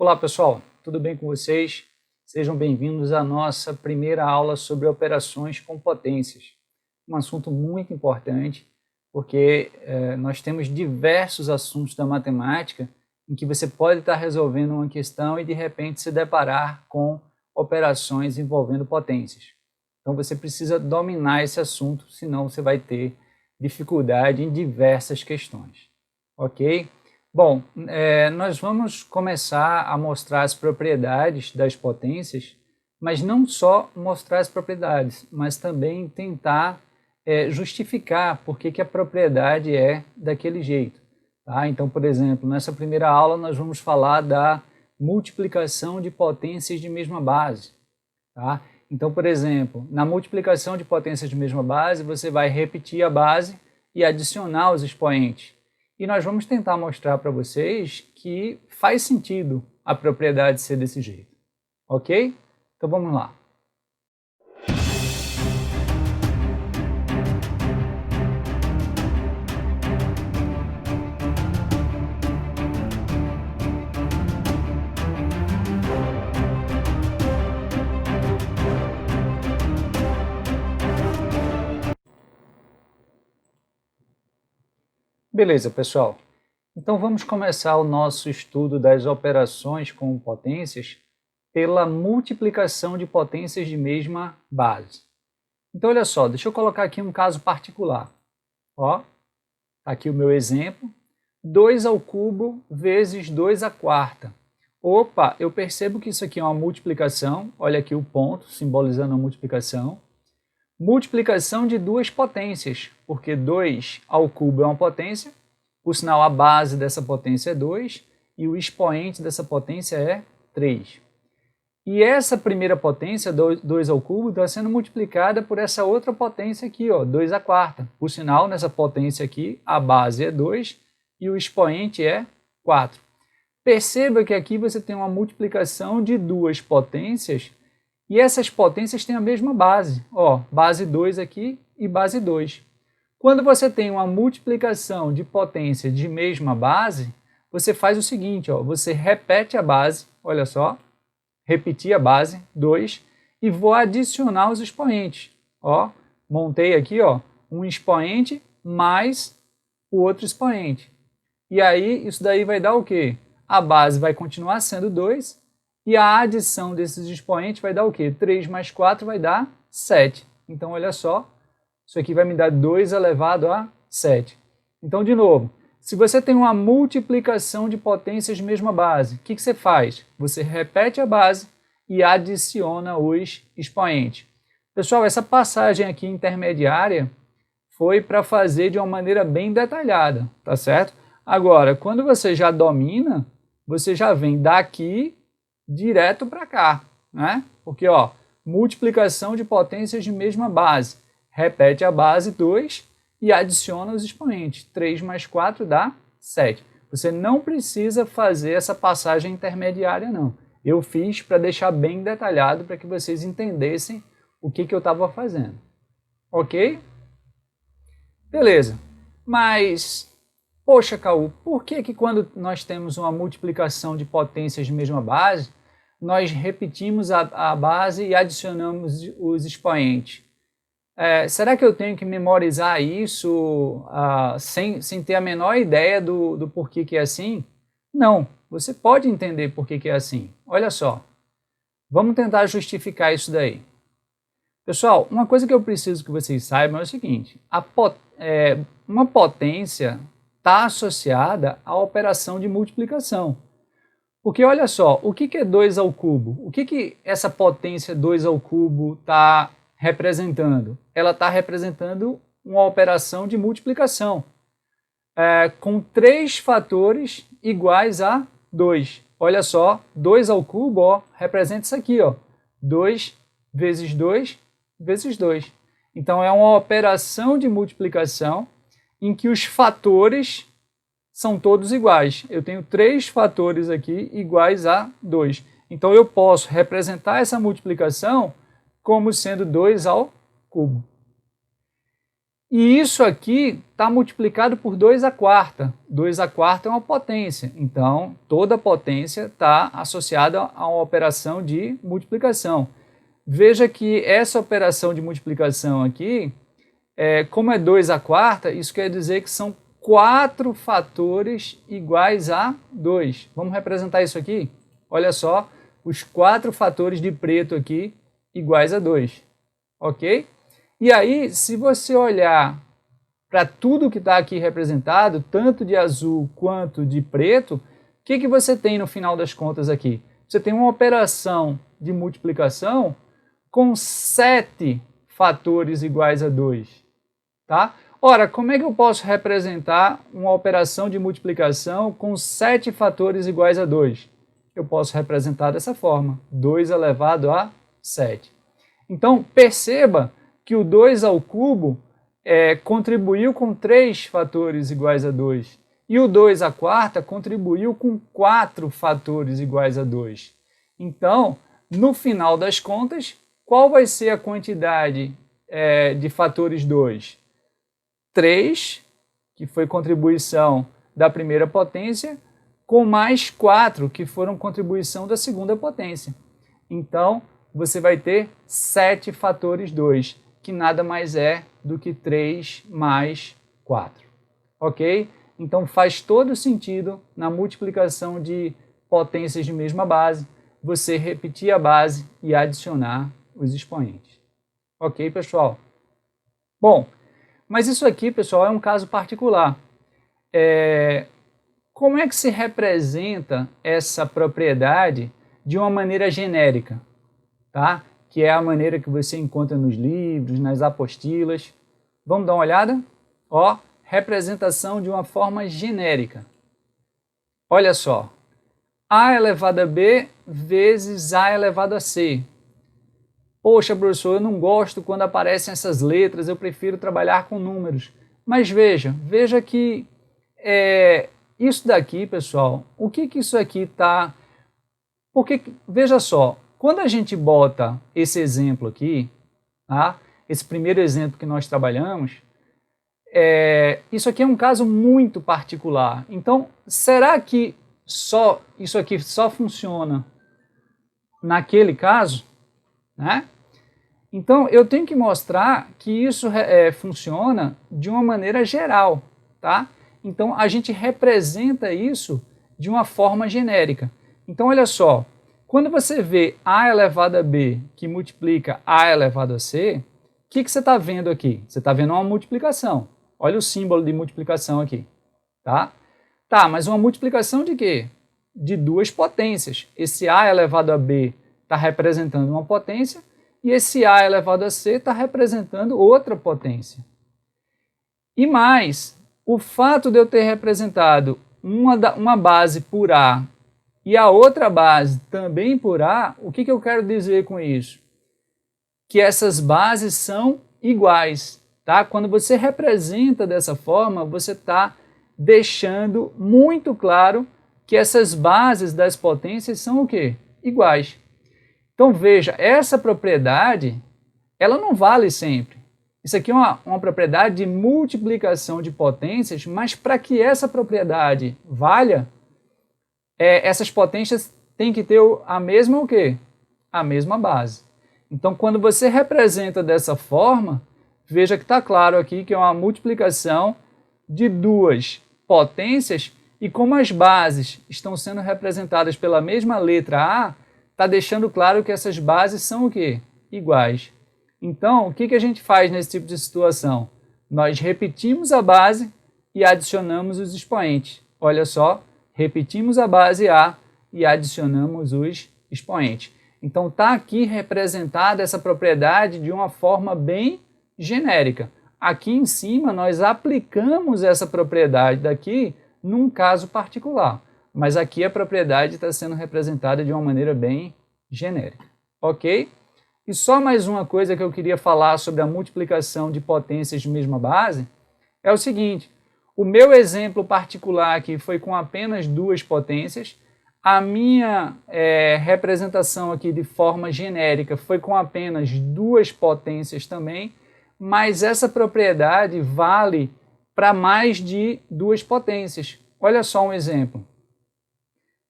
Olá pessoal, tudo bem com vocês? Sejam bem-vindos à nossa primeira aula sobre operações com potências. Um assunto muito importante, porque nós temos diversos assuntos da matemática em que você pode estar resolvendo uma questão e de repente se deparar com operações envolvendo potências. Então você precisa dominar esse assunto, senão você vai ter dificuldade em diversas questões. Ok? Bom, nós vamos começar a mostrar as propriedades das potências, mas não só mostrar as propriedades, mas também tentar justificar por que a propriedade é daquele jeito. Tá? Então, por exemplo, nessa primeira aula nós vamos falar da multiplicação de potências de mesma base. Tá? Então, por exemplo, na multiplicação de potências de mesma base, você vai repetir a base e adicionar os expoentes. E nós vamos tentar mostrar para vocês que faz sentido a propriedade ser desse jeito. Ok? Então vamos lá. Beleza, pessoal. Então vamos começar o nosso estudo das operações com potências pela multiplicação de potências de mesma base. Então olha só, deixa eu colocar aqui um caso particular. Ó, tá aqui o meu exemplo. 2 ao cubo vezes 2 à quarta. Opa, eu percebo que isso aqui é uma multiplicação. Olha aqui o ponto, simbolizando a multiplicação. Multiplicação de duas potências, porque 2 ao cubo é uma potência, por sinal a base dessa potência é 2 e o expoente dessa potência é 3. E essa primeira potência, 2 ao cubo, está sendo multiplicada por essa outra potência aqui, ó, 2 à quarta. Por sinal, nessa potência aqui, a base é 2 e o expoente é 4. Perceba que aqui você tem uma multiplicação de duas potências e essas potências têm a mesma base, ó, base 2 aqui e base 2. Quando você tem uma multiplicação de potência de mesma base, você faz o seguinte, ó, você repete a base, olha só, repetir a base, 2, e vou adicionar os expoentes. Ó, montei aqui, ó, um expoente mais o outro expoente. E aí, isso daí vai dar o quê? A base vai continuar sendo 2, e a adição desses expoentes vai dar o quê? 3 mais 4 vai dar 7. Então, olha só, isso aqui vai me dar 2 elevado a 7. Então, de novo, se você tem uma multiplicação de potências de mesma base, o que você faz? Você repete a base e adiciona os expoentes. Pessoal, essa passagem aqui intermediária foi para fazer de uma maneira bem detalhada, tá certo? Agora, quando você já domina, você já vem daqui direto para cá, né? Porque, ó, multiplicação de potências de mesma base. Repete a base 2 e adiciona os expoentes. 3 mais 4 dá 7. Você não precisa fazer essa passagem intermediária, não. Eu fiz para deixar bem detalhado para que vocês entendessem o que eu estava fazendo. Ok? Beleza. Mas, poxa, Caú, por que quando nós temos uma multiplicação de potências de mesma base, nós repetimos a base e adicionamos os expoentes? Será que eu tenho que memorizar isso sem ter a menor ideia do porquê que é assim? Não, você pode entender por que é assim. Olha só, vamos tentar justificar isso daí. Pessoal, uma coisa que eu preciso que vocês saibam é o seguinte, uma potência está associada à operação de multiplicação. Porque olha só, o que é 2 ao cubo? O que essa potência 2 ao cubo está representando? Ela está representando uma operação de multiplicação com 3 fatores iguais a 2. Olha só, 2 ao cubo ó, representa isso aqui, ó, 2 vezes 2 vezes 2. Então é uma operação de multiplicação em que os fatores são todos iguais. Eu tenho 3 fatores aqui iguais a 2. Então eu posso representar essa multiplicação como sendo 2 ao cubo. E isso aqui está multiplicado por 2 à quarta. 2 à quarta é uma potência, então toda potência está associada a uma operação de multiplicação. Veja que essa operação de multiplicação aqui, como é 2 à quarta, isso quer dizer que são 4 fatores iguais a 2. Vamos representar isso aqui? Olha só, os 4 fatores de preto aqui iguais a 2, ok? E aí, se você olhar para tudo que está aqui representado, tanto de azul quanto de preto, o que você tem no final das contas aqui? Você tem uma operação de multiplicação com 7 fatores iguais a 2, tá? Ora, como é que eu posso representar uma operação de multiplicação com 7 fatores iguais a 2? Eu posso representar dessa forma, 2 elevado a 7. Então, perceba que o 2 ao cubo contribuiu com 3 fatores iguais a 2. E o 2 à quarta contribuiu com 4 fatores iguais a 2. Então, no final das contas, qual vai ser a quantidade de fatores 2? 3, que foi contribuição da primeira potência, com mais 4, que foram contribuição da segunda potência. Então, você vai ter 7 fatores 2, que nada mais é do que 3 mais 4. Ok? Então, faz todo sentido na multiplicação de potências de mesma base, você repetir a base e adicionar os expoentes. Ok, pessoal? Bom, mas isso aqui, pessoal, é um caso particular. Como é que se representa essa propriedade de uma maneira genérica? Tá? Que é a maneira que você encontra nos livros, nas apostilas. Vamos dar uma olhada? Ó, representação de uma forma genérica. Olha só, A elevado a B vezes A elevado a C. Poxa, professor, eu não gosto quando aparecem essas letras, eu prefiro trabalhar com números. Mas veja que isso daqui, pessoal, o que isso aqui está... Porque, veja só, quando a gente bota esse exemplo aqui, tá? Esse primeiro exemplo que nós trabalhamos, isso aqui é um caso muito particular. Então, será que isso aqui só funciona naquele caso? Né? Então, eu tenho que mostrar que isso funciona de uma maneira geral. Tá? Então, a gente representa isso de uma forma genérica. Então, olha só, quando você vê A elevado a B que multiplica A elevado a C, o que você está vendo aqui? Você está vendo uma multiplicação. Olha o símbolo de multiplicação aqui. Tá? Tá, mas uma multiplicação de quê? De 2 potências. Esse A elevado a B está representando uma potência e esse A elevado a C está representando outra potência. E mais, o fato de eu ter representado uma base por A e a outra base também por A, o que eu quero dizer com isso? Que essas bases são iguais. Tá? Quando você representa dessa forma, você está deixando muito claro que essas bases das potências são o quê? Iguais. Então veja, essa propriedade, ela não vale sempre. Isso aqui é uma propriedade de multiplicação de potências, mas para que essa propriedade valha, essas potências têm que ter a mesma o quê? A mesma base. Então, quando você representa dessa forma, veja que está claro aqui que é uma multiplicação de 2 potências e como as bases estão sendo representadas pela mesma letra A, está deixando claro que essas bases são o quê? Iguais. Então, o que a gente faz nesse tipo de situação? Nós repetimos a base e adicionamos os expoentes. Olha só, repetimos a base A e adicionamos os expoentes. Então, está aqui representada essa propriedade de uma forma bem genérica. Aqui em cima, nós aplicamos essa propriedade daqui num caso particular. Mas aqui a propriedade está sendo representada de uma maneira bem genérica. Ok? E só mais uma coisa que eu queria falar sobre a multiplicação de potências de mesma base é o seguinte: o meu exemplo particular aqui foi com apenas 2 potências, a minha representação aqui de forma genérica foi com apenas 2 potências também, mas essa propriedade vale para mais de duas potências. Olha só um exemplo.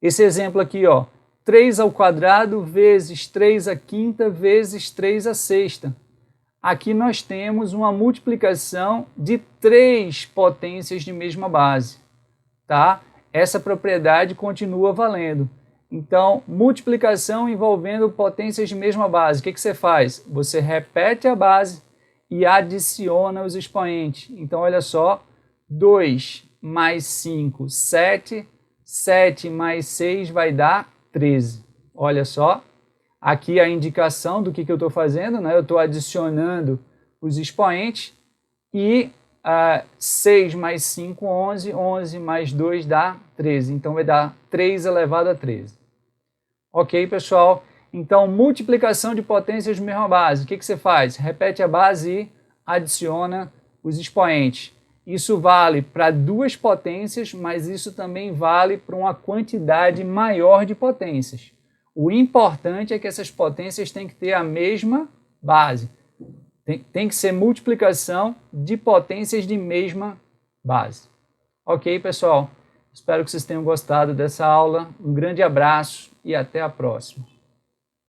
Esse exemplo aqui, ó, 3 ao quadrado vezes 3 à quinta vezes 3 à sexta. Aqui nós temos uma multiplicação de 3 potências de mesma base, tá? Essa propriedade continua valendo. Então, multiplicação envolvendo potências de mesma base. O que você faz? Você repete a base e adiciona os expoentes. Então, olha só, 2 mais 5, 7. 7 mais 6 vai dar 13. Olha só, aqui a indicação do que eu estou fazendo, né? Eu estou adicionando os expoentes e 6 mais 5, 11. 11 mais 2 dá 13. Então, vai dar 3 elevado a 13. Ok, pessoal? Então, multiplicação de potências de mesma base. O que você faz? Repete a base e adiciona os expoentes. Isso vale para duas potências, mas isso também vale para uma quantidade maior de potências. O importante é que essas potências têm que ter a mesma base. Tem que ser multiplicação de potências de mesma base. Ok, pessoal? Espero que vocês tenham gostado dessa aula. Um grande abraço e até a próxima.